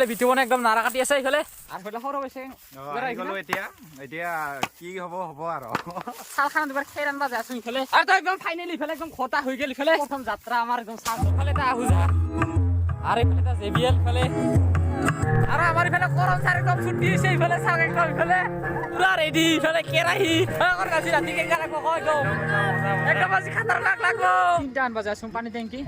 এইফালে বিটু মানে একদম নাৰা কাটি আছে এইফালে আৰু এইফালে সৰু হৈছে এতিয়া কি হ'ব আৰু চাল খানা দুবাৰ খেৰ আনবা যাইছো এইফালে আৰু তই একদম ফাইনেলি ইফালে একদম খটা হৈ গেল ইফালে প্ৰথম যাত্ৰা আমাৰ একদম চাল ইফালে এটা আহু যা আৰু ইফালে এটা জেবিএল ইফালে আৰু আমাৰ ইফালে কৰম চাৰ একদম ছুটি হৈছে ইফালে চাওক একদম ইফালে পুৰা ৰেডি ইফালে কেৰাহী আজি ৰাতি কেইটা লাগব একদম আজি খাতাৰনাক লাগব তিনটা আনবা যাইছো পানী টেংকি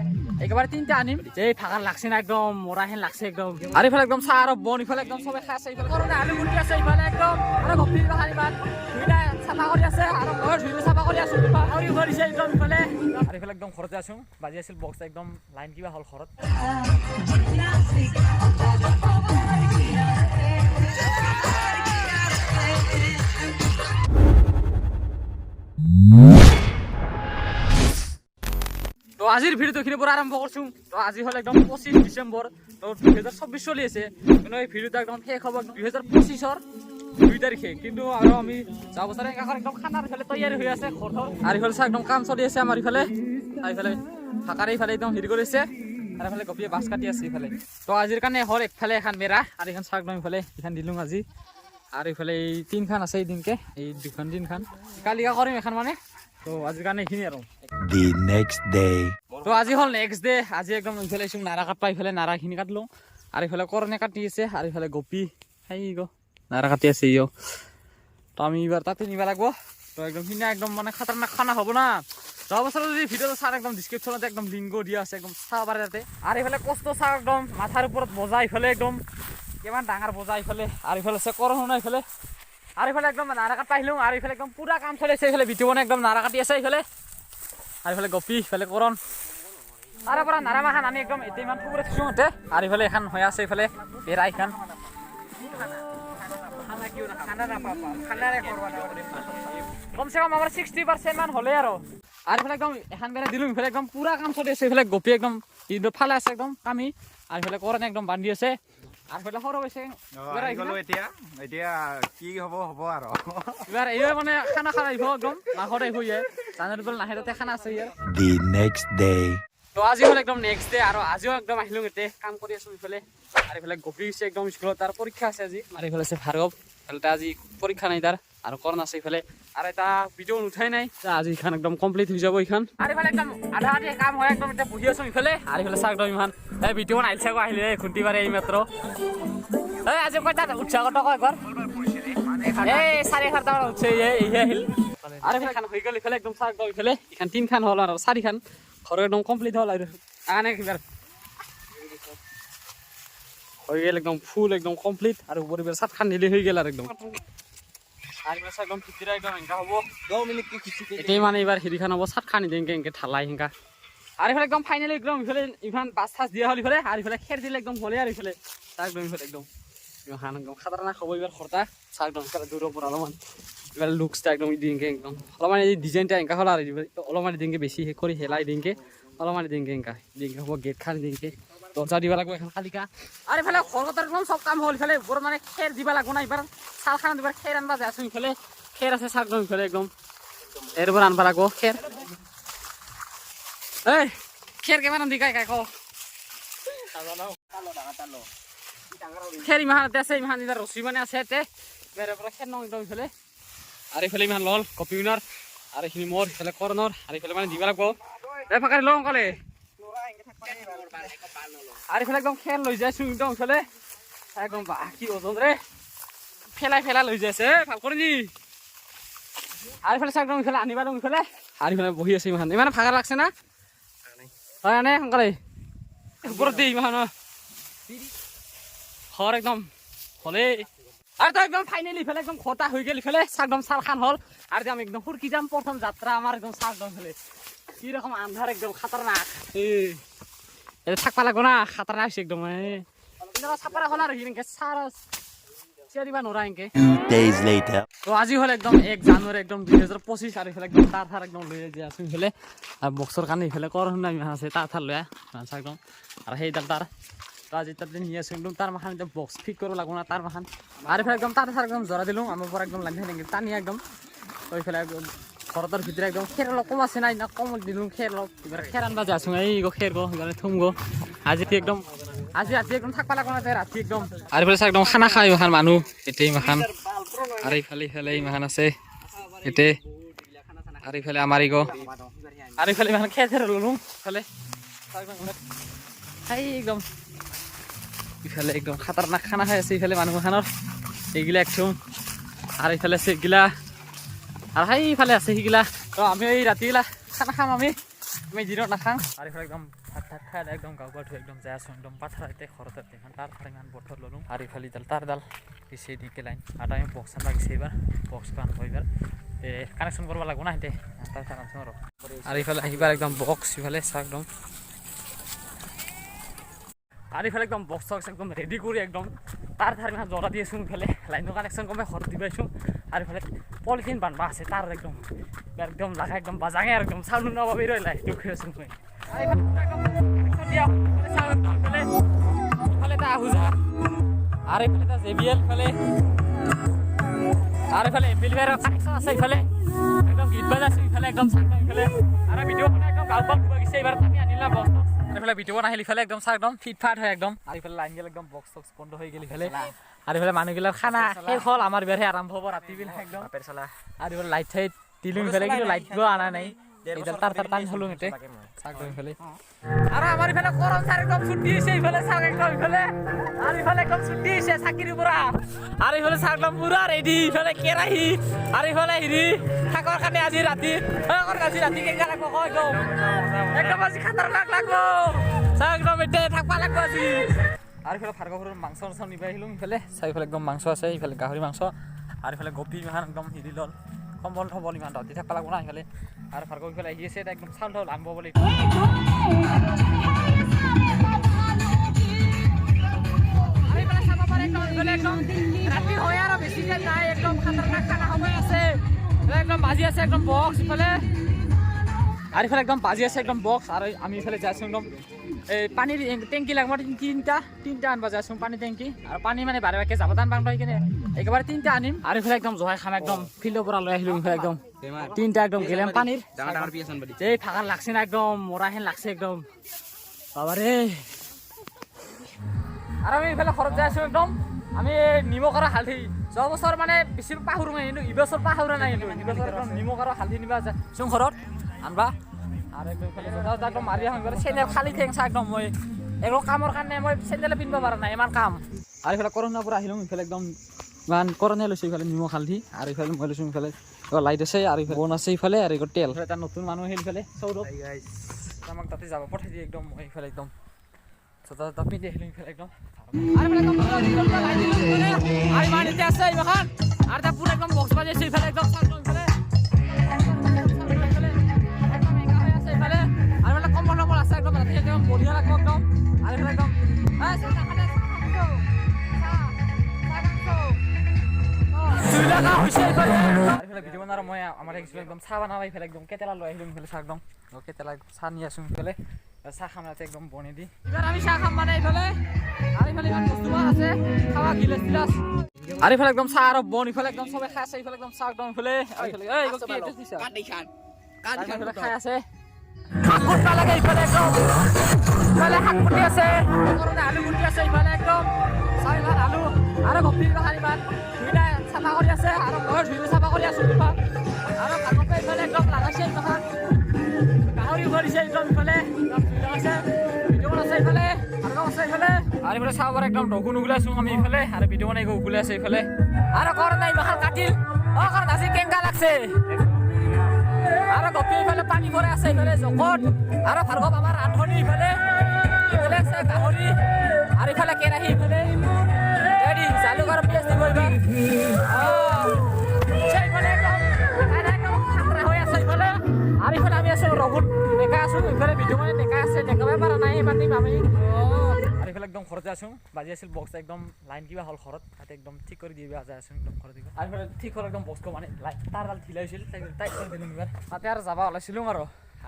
একেবারে তিনটা আনিম এই ফাঁকা লাগছে না একদম মরাহেন লাগছে একদম আর ইফালে একদম চাহ আর বন ইফালে একদম সবে খাই আছে ইফালে করোনা আলু মুটি আছে ইফালে একদম আর গপি বাহারিবান দুইটা চাফা কৰি আছে আৰ ঘৰ ধুই চাফা কৰি আছো আৰু কৰিছে একদম ইফালে আৰ ইফালে একদম ঘৰতে আছো বাজি আছিল বক্স একদম লাইন কিবা হল ঘৰত তো আজিৰ ভিডিওটো এখিনি পৰা আৰম্ভ কৰছো তো আজি হল একদম 25 ডিসেম্বৰ তো 2024 চলি আছে কিন্তু এই ভিডিওটো একদম শেষ হ'ব 2025 ৰ 2 তাৰিখে কিন্তু আৰু আমি যোৱা বছৰে একদম খানাৰ ইফালে তৈয়াৰী হৈ আছে ঘৰৰ আৰু ইফালে একদম কাম চলি আছে আমাৰ ইফালে ইফালে ফাকাৰে ইফালে একদম হেৰি কৰিছে আৰু ইফালে গপিয়ে বাছ কাটি আছে ইফালে তো আজিৰ কাৰণে হল একফালে এখন মেৰা আৰু এখন চাক একদম ইফালে এখন দিলুং আজি আৰু ইফালে এই তিনখান আছে এই দিনকে এই দুখন দিনখান কালিকা কৰিম এখন মানে তো আজিৰ কাৰণে এইখিনি আৰু the next day তো আজি হল নেক্সট ডে আজি একদম ইফালে চুং নাৰা কাটপা ইফালে নাৰাখিনি কাটলো আৰু ইফালে কৰনে কাটি আছে আৰু ইফালে গপি সেই গো নাৰা কাটি আছে ইও তো আমি এবাৰ তাতে নিবা লাগব তো একদম হিনা একদম মানে খাতাৰনাক খানা হ'ব না যোৱা বছৰ যদি ভিডিওটো চাৰ একদম ডিসক্ৰিপশনত একদম লিংক দিয়া আছে একদম চাব পাৰে তাতে আৰু ইফালে কষ্ট চাৰ একদম মাথাৰ ওপৰত বজা ইফালে একদম কিমান ডাঙৰ বজা ইফালে আৰু ইফালে আছে কৰহনা ইফালে আৰু ইফালে একদম নাৰা কাটপা আহিলো আৰু ইফালে একদম পুৰা কাম চলি আছে ইফালে বিটুবনে একদম নাৰা কাটি আছে ইফালে আৰু ইফালে গপি ইফালে কৰণ আৰু পৰা নাৰা মাখান আনি একদম এতিয়া ইমান পুকুৰে থৈছো মতে আৰু ইফালে এখন হৈ আছে ইফালে বেৰা এখন কমসে কম আমাৰ 60% মান হলে আৰু ইফালে একদম এখন বেৰা দিলো ইফালে একদম পুৰা কাম চলি আছে ইফালে গপি একদম ইদো ফালে আছে একদম কামি আৰু ইফালে কৰণ একদম বান্ধি আছে আৰু ইফালে সৰু হৈছে এতিয়া কি হ'ব আৰু এবাৰ এই মানে খানা খাই আহিব একদম মাংস টাইপ হৈ যায় জানুৱাৰী বল নাহে তাতে খানা আছে ইয়াৰ the next day তো আজি হল একদম নেক্সট ডে আৰু আজিও একদম আহিলো এতে কাম কৰি আছো ইফালে আৰু ইফালে গপি হৈছে একদম স্কুলত তাৰ পৰীক্ষা আছে আজি আৰু ইফালে আছে ভাৰ্গৱ ইফালে আজি পৰীক্ষা নাই তাৰ আৰু কৰণ আছে ইফালে আৰু এটা ভিডিও নুঠাই নাই আজি ইখান একদম কমপ্লিট হৈ যাব ইখান আৰু ইফালে একদম আধা আধি কাম হয় একদম এতিয়া বহি আছো ইফালে আৰু ইফালে চাক একদম ইমান এই ভিডিও নাইল চাগো আহিলে খুন্তি বাৰে এই মাত্ৰ এই আজি কয়টা উৎসাহ কত কয় ঘৰ এই 11:30 মান উঠছে এই আহিল আৰু ইফালে খান হৈ গ'ল ইফালে একদম চাক একদম ইফালে ইখান তিনখান হল আৰু চাৰিখান ঘৰ একদম কমপ্লিট হল আৰু আনে কিবাৰ হৈ গেল একদম ফুল একদম কমপ্লিট আৰু উপৰিবেৰ সাত খান নিলে হৈ গেল আৰু একদম আর বেশ একদম ফিটিরা একদম এঙ্কা হবো 2 মিনিট কি কিছু এটাই মানে এবার হেরিখান হবো সাত খানি দেনকে এঙ্কে ঠালাই হেঙ্কা আর ইফালে একদম ফাইনালি একদম ইফালে ইভান বাস থাস দিয়া হল ইফালে আর ইফালে খের দিলে একদম হলে আর ইফালে একদম ইফালে একদম হান একদম খাতারনাক হবো এবার খরতা একদম ইফালে দূর উপর অলমান এবার লুকসটা একদম দিনকে একদম অলমান এই ডিজাইনটা এঙ্কা হল আর অলমান দিনকে বেশি হে করে হেলাই দিনকে অলমান দিনকে এঙ্কা দিনকে হবো গেট খান দিনকে দরজা দিবা লাগবে এখন খালিকা আর ইফালে খরগতার একদম সব কাম হল ইফালে বড় মানে খের দিবা লাগবো না এবার চাল খানা দিবার খের আনবা যাইছো ইফালে খের আছে চাক একদম ইফালে একদম এরপর আনবা লাগবো খের এই খের কেমন আনবি কাই কাই কও খের ইমান আছে ইমান দিনা রসি মানে আছে এতে এরপর খের নং একদম ইফালে আর ইফালে ইমান লল কপি উইনার আর এখিনি মোর ইফালে করনর আর ইফালে মানে দিবা লাগবো এ ফাকারি লং কলে আর ইফালে একদম খেল লৈ যাইছো একদম ইফালে একদম বাকি ওজন রে ফেলা লৈ যাইছে ভাল কৰি নি আর ইফালে একদম ইফালে আনিবা লং ইফালে আর ইফালে বহি আছে ইমান ইমান ফাঁকা লাগছে না হয় আনে সোনকালে ওপৰত দি ইমান ঘৰ একদম হলে আর তো একদম ফাইনালি ইফালে একদম খতা হৈ গেল ইফালে একদম চাল খান হল আর আমি একদম ফুরকি যাম প্রথম যাত্রা আমার একদম একদম ফেলে কি রকম আন্ধার একদম খাতারনাক এটা থাকবা লাগবো না খাতারনাক একদম ছাপারা হল আর হিনকে সারা চেয়ারিবা নোরা এনকে 2 days later তো আজি হল একদম 1 জানুয়ারি একদম 2025 আর ইফালে একদম তার একদম লয়ে যে আছো ইফালে আর বক্সর কানে ইফালে করহন না আছে তার লয়া একদম আর সেই তার তো আজি তাতে নিয়ে আসো একদম তার মাখান একদম বক্স ফিট করো লাগবো না তার মাখান আর ইফালে একদম তার একদম জরা দিলুম আমার পর একদম লাইন নেঙ্গে টানি একদম তো ইফালে একদম ঘরতার ভিতরে একদম খের কম আছে না কম দিলুম খের এবার খের আনবা যাচ্ছ এই গো খের গো এবারে থুম গো আজি একদম আজি ৰাতি একদম থাকবা লাগব না ৰাতি একদম আৰু ইফালে চাই একদম খানা খাই ইমান মানুহ এতে ইমান আৰু ইফালে ইমান আছে এতে আৰু ইফালে আমাৰ ইগো আৰু ইফালে ইমান খেৰ ললো ইফালে একদম ইফালে একদম খাতাৰনাক খানা খাই আছে ইফালে মানুহ খানৰ এইগিলা একদম আৰু ইফালে আছে এইগিলা আৰু সেইফালে আছে সেইগিলা তো আমি এই ৰাতিগিলা খানা খাম আমি দিনত নাখাওঁ আৰু ইফালে একদম ভাত খাই একদম গাঁও গাঁও ধুই একদম যাই আছোঁ একদম পাথাৰতে ঘৰতে এখন তাৰ ইমান বঠৰ ল'লোঁ আৰু ইফালে তাৰ পিছে দিকে লাইন আৰু আমি বক্স আনবা গৈছে এইবাৰ বক্স আনব এইবাৰ কানেকশ্যন কৰিব লাগিব না সিহঁতে তাৰ আনছোঁ আৰু ইফালে আহিবাৰ একদম বক্স ইফালে চাহ একদম আৰু ইফালে একদম বক্স চক্স একদম ৰেডি কৰি একদম তাৰ ইমান জৰা দি আছোঁ ইফালে লাইনৰ কানেকশ্যন কমে ঘৰত দিব আছোঁ আৰু ইফালে পলিথিন বান্ধবা আছে তাৰ একদম লাগা একদম বাজাঙে আৰু একদম চাউল নাপাবি ৰৈ দুখী আছোঁ মই আৰু ইফালে এটা JBL ইফালে আৰু ইফালে এম্পিলিফায়াৰৰ কানেকশ্যন আছে ইফালে একদম গীত বাজাইছোঁ ইফালে একদম চাক ইফালে আৰু ভিডিঅ' বনাই একদম গাঁও গাঁও দিব গৈছে এইবাৰ আমি আনিলা বক্স ইফালে ভিডিঅ' নাহিল ইফালে একদম চাহ একদম ফিট ফাট হয় একদম আৰু ইফালে লাইন গেল একদম বক্স চক্স বন্ধ হৈ গেল ইফালে আৰু ইফালে মানুহগিলাৰ খানা শেষ হ'ল আমাৰ ইবাৰহে আৰম্ভ হ'ব ৰাতিবিলাক একদম আৰু ইফালে লাইট চাইট দিলোঁ ইফালে কিন্তু লাইটটো অনা নাই তাৰ টানি থলোঁ সিহঁতে চাক ইফালে আৰু আমাৰ ইফালে কৰম চাৰ একদম ছুটি হৈছে ইফালে চাক একদম ইফালে আৰু ইফালে একদম ছুটি হৈছে চাকিৰ পৰা আৰু ইফালে চাক একদম পুৰা ৰেডি ইফালে কেৰাহী আৰু ইফালে হেৰি থাকৰ কাৰণে আজি ৰাতি কেনেকুৱা লাগব কয় একদম আজি খাতাৰনাক লাগব চাক একদম এতিয়া থাকবা লাগব আজি আৰু ইফালে ভাৰ্গৱৰ মাংস নিব আহিলোঁ ইফালে চাই ইফালে একদম মাংস আছে ইফালে গাহৰি মাংস আৰু ইফালে গোপী ইমান একদম হেৰি ল'ল কম্বল থবল ইমান ৰাতি থাকবা লাগব না ইফালে আৰু ভাৰ্গৱ ইফালে আহি আছে একদম চাউল থাউল আনব বুলি ৰাতি হয় আৰু বেছি যেন নাই একদম খাতাৰনাক খানা সময় আছে একদম বাজি আছে একদম বক্স ইফালে আৰু ইফালে একদম বাজি আছে একদম বক্স আৰু আমি ইফালে যাই আছোঁ একদম এই পানীৰ টেংকি লাগব তিনিটা আনবা যাই আছোঁ পানী টেংকি আৰু পানী মানে বাৰে বাৰে জাবাদান বান্ধ হৈ কিনে একেবাৰে তিনিটা আনিম আৰু ইফালে একদম জহাই খাম একদম ফিল্ডৰ পৰা লৈ আহিলোঁ ইফালে একদম তিনিটা একদম গেলেম পানীৰ এই ফাঁকাৰ লাগছে না একদম মৰাহেন লাগছে একদম বাবাৰে আৰু আমি ইফালে ঘৰত যাই আছোঁ একদম আমি নিমখ আৰু হালধি যোৱা বছৰ মানে বেছি পাহৰো নাই কিন্তু ইবছৰ পাহৰা নাই কিন্তু ইবছৰ একদম নিমখ আৰু হালধি নিবা যাওঁ ঘৰত আনবা আৰু একদম মাৰি আহোঁ চেণ্ডেল খালী ঠেং চা একদম মই একো কামৰ কাৰণে মই চেণ্ডেলে পিন্ধিব পৰা নাই ইমান কাম আৰু ইফালে কৰোণাৰ পৰা আহিলোঁ ইফালে একদম ইমান কৰোণে লৈছোঁ ইফালে নিমখ হালধি আৰু ইফালে মই লৈছোঁ ইফালে লাইট আছে আৰু ইফালে বন আছে ইফালে আৰু তেল এটা নতুন মানুহ আহিল ইফালে চৌৰভ আমাক তাতে যাব পঠাই দিয়ে একদম মই ইফালে একদম পিন্ধি আহিলোঁ ইফালে একদম আৰু ইমান এতিয়া আছে ইমান আৰু তাৰ পুৰা একদম বক্স বাজি আছে ইফালে একদম ইফালে আৰু মানে কম্বল নম্বল আছে একদম ৰাতি একদম বঢ়িয়া লাগব একদম আৰু এইফালে একদম ভিডিঅ' বনাৰ মই আমাৰ আহিছিলোঁ একদম চাহ বনাব ইফালে একদম কেটেলা লৈ আহিলোঁ ইফালে চাহ একদম কেটেলা চাহ নি আছোঁ ইফালে চাহ খাম ৰাতি একদম বনাই দি এইবাৰ আমি চাহ খাম মানে এইফালে আৰু ইফালে ইমান বস্তু আছে খাৱা গিলাচ টিলাচ আৰু ইফালে একদম চাহ আৰু বন ইফালে একদম চবে খাই আছে ইফালে একদম চাহ একদম ইফালে খাই আছে শাক লাগে ইফালে একদম ইফালে শাক পুতি আছে আলু পুতি আছে ইফালে একদম চাৰিমান আলু আৰু ভক্তি চাৰিমান দুইটা চাফা কৰি আছে আৰু মই ধুই চাফা কৰি আছোঁ ইফাল আৰু ভাগতে ইফালে একদম লাগাইছে ইফাল গাহৰি কৰিছে একদম ইফালে আছে ভিডিঅ' আছে ইফালে আৰু আছে ইফালে আৰু ইফালে চাব একদম ডগু নুগুলাইছোঁ আমি ইফালে আৰু ভিডিঅ' বনাই উগুলাই আছে ইফালে আৰু কৰোণা ইমান কাটিল কৰোণা আজি কেনেকুৱা লাগছে আৰু গপি ইফালে পানী ভৰাই আছে ইফালে জকত আৰু ভাৰ্গৱ আমাৰ ৰান্ধনি ইফালে আছে গাহৰি আৰু ইফালে কেৰাহী ইফালে জালুক আৰু পিঁয়াজ দিব এইবাৰ হৈ আছে ইফালে আৰু ইফালে আমি আছোঁ ৰঘুত ডেকা আছোঁ ইফালে ভিডিঅ' মানে ডেকা আছে দেখাবই পৰা নাই পাতিম আমি আৰু ইফালে একদম ঘৰতে আছোঁ বাজি আছিল বক্স একদম লাইন কিবা হ'ল ঘৰত তাতে একদম ঠিক কৰি দিব যাই আছোঁ একদম ঘৰত আৰু ইফালে ঠিক হ'ল একদম বক্সটো মানে লাইট তাৰডাল ঢিলা হৈছিল তাইক দিলোঁ এইবাৰ তাতে আৰু যাব ওলাইছিলোঁ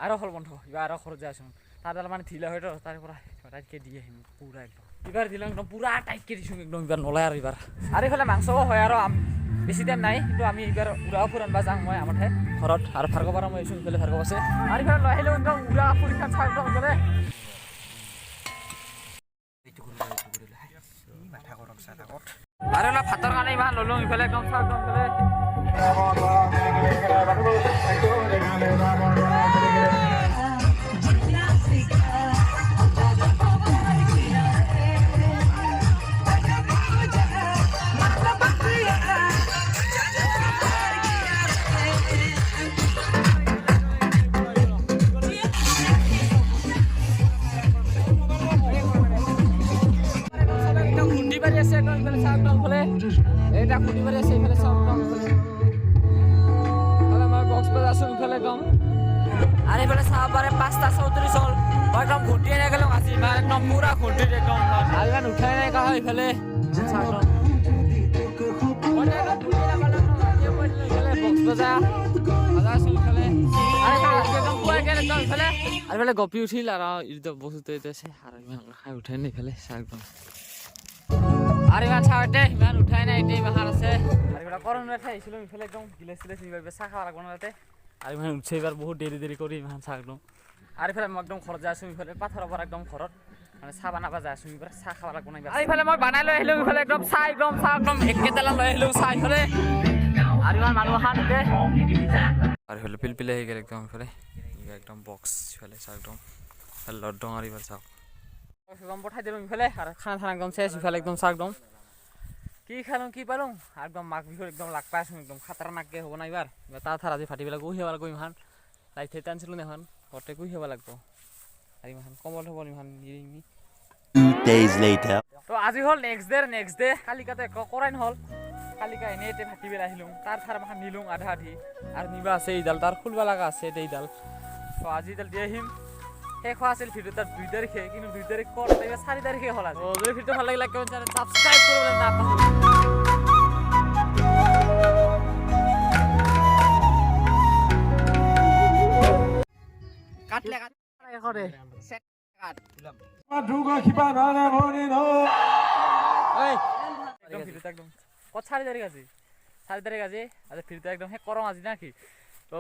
আৰু হ'ল বন্ধ এইবাৰ আৰু ঘৰত যাই আছোঁ তাৰডাল মানে ঢিলা হয়তো তাৰে পৰা টাইটকৈ দি আহিম পুৰা একদম এইবাৰ দিলোঁ একদম পুৰা টাইটকৈ দিছোঁ একদম এইবাৰ নলয় আৰু এইবাৰ এইফালে মাংসও হয় আৰু বেছি টাইম নাই কিন্তু আমি এইবাৰ উৰা ফুৰানবা যাওঁ মই আমাৰ ঠাই ঘৰত আৰু ভাৰ্গৱ পৰা মই আহিছোঁ ইফালে ভাৰ্গৱ আছে আৰু ইফালে লৈ আহিলোঁ একদম উৰা ফুৰি খান চাই একদম ইফালে আৰু অলপ ভাতৰ কাৰণে ইমান ল'লোঁ ইফালে একদম চাওক একদম ইফালে খুন্দি পাৰি আছে একদম ইফালে চাওক একদম ইফালে এইটা খুন্দি পাৰি আছে ইফালে চাওক একদম ইফালে মই বক্স বজাইছোঁ ইফালে একদম আৰু এইফালে চাব পাৰে 5:34 হ'ল মই একদম ঘুটি নাই গ'লোঁ আজি ইমান একদম পুৰা ঘুটি একদম আৰু ইমান উঠাই নাই কাহ ইফালে চাওক বক্স বজা বজাইছোঁ ইফালে আৰু ইফালে গপি উঠিল আৰু বস্তুটো এইটো আছে আৰু ইমান খাই উঠাই নাই ইফালে চাওক একদম আৰু ইমান চাওঁতে ইমান উঠাই নাই এতিয়া ইমান আছে আৰু এইবিলাক কৰণ উঠাই আহিছিলোঁ ইফালে একদম গিলাচ চিলাচ এইবাৰ চাহ খাব লাগিব ন তাতে আৰু ইমান উঠছে এইবাৰ বহুত দেৰি কৰি ইমান চাহ একদম আৰু ইফালে মই একদম ঘৰত যাই আছোঁ ইফালে পাথৰৰ পৰা একদম ঘৰত মানে চাহ বনাব যাই আছোঁ এইবাৰ চাহ খাব লাগিব না আৰু ইফালে মই বনাই লৈ আহিলোঁ ইফালে একদম চাহ একদম একেডালা লৈ আহিলোঁ চাহ ইফালে আৰু ইমান মানুহ অহা নিদিয়ে আৰু ইফালে পিলপিলে আহি গ'ল একদম ইফালে একদম বক্স ইফালে চাহ একদম লড্ডং আৰু ইফালে চাহ একদম পঠাই দিলোঁ ইফালে আৰু খানা চানা একদম চেচ ইফালে একদম চাহ একদম কি খালোঁ কি পালোঁ একদম মাঘ বিহুৰ একদম লাগ পাইছোঁ একদম খাতাৰনাককৈ হ'ব না এইবাৰ তাৰ আজি ভাটিবিলাক কুহি হ'ব লাগিব ইমান লাইট চাইট আনিছিলোঁ না ইমান ঘৰতে কুহি হ'ব লাগিব আৰু ইমান কমল হ'ব ইমান 2 days later. তো আজি হ'ল নেক্সট ডে কালিকাতে একো কৰাই নহ'ল কালিকা এনেই এতিয়া ভাটিবেলা আহিলোঁ তাৰ মাখান নিলোঁ আধা আধি আৰু নিবা আছে এইডাল তাৰ খুলিব লগা আছে এইডাল তো আজি এইডাল দি আহিম শেষ হোৱা আছিল ভিডিঅ' তাত 2 তাৰিখে কিন্তু 2 তাৰিখ ক'ত এইবাৰ 4 তাৰিখে হ'ল আজি যদি ভিডিঅ' ভাল লাগিলে কমেণ্ট চেনেল ছাবস্ক্ৰাইব কৰিবলৈ নাপাহৰিব কাটলে কৰে সেট কাট মাধুগা কিবা নানা ভনি ন এই একদম ভিডিঅ'টা একদম কত 4 তাৰিখ আজি 4 তাৰিখ আজি ফিৰতে একদম শেষ কৰোঁ আজি নাকি তো